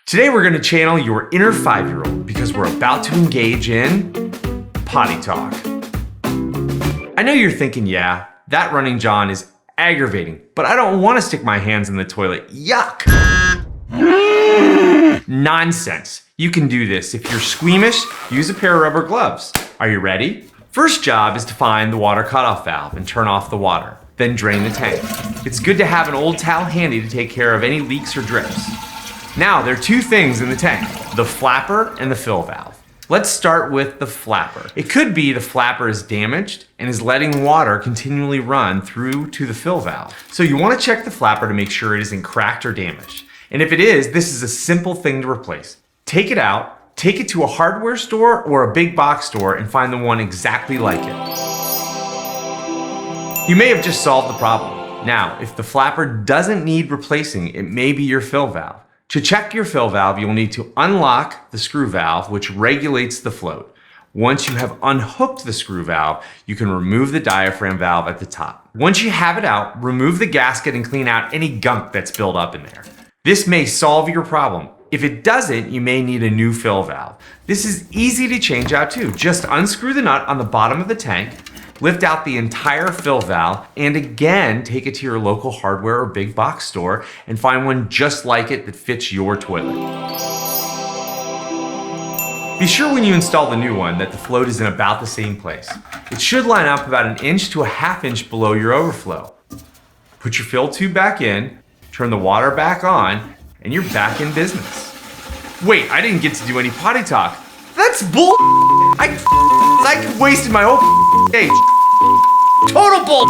Today we're going to channel your inner 5-year-old because we're about to engage in potty talk. I know you're thinking, yeah, that running John is aggravating, but I don't want to stick my hands in the toilet. Yuck! Nonsense. You can do this. If you're squeamish, use a pair of rubber gloves. Are you ready? First job is to find the water cutoff valve and turn off the water. Then drain the tank. It's good to have an old towel handy to take care of any leaks or drips. Now, there are two things in the tank, the flapper and the fill valve. Let's start with the flapper. It could be the flapper is damaged and is letting water continually run through to the fill valve. So you want to check the flapper to make sure it isn't cracked or damaged. And if it is, this is a simple thing to replace. Take it out, take it to a hardware store or a big box store and find the one exactly like it. You may have just solved the problem. Now, if the flapper doesn't need replacing, it may be your fill valve. To check your fill valve, you'll need to unlock the screw valve, which regulates the float. Once you have unhooked the screw valve, you can remove the diaphragm valve at the top. Once you have it out, remove the gasket and clean out any gunk that's built up in there. This may solve your problem. If it doesn't, you may need a new fill valve. This is easy to change out too. Just unscrew the nut on the bottom of the tank, lift out the entire fill valve, and again, take it to your local hardware or big box store and find one just like it that fits your toilet. Be sure when you install the new one that the float is in about the same place. It should line up about 1 inch to a 1/2 inch below your overflow. Put your fill tube back in, turn the water back on, and you're back in business. Wait, I didn't get to do any potty talk. That's bull. I wasted my whole day. Total bull.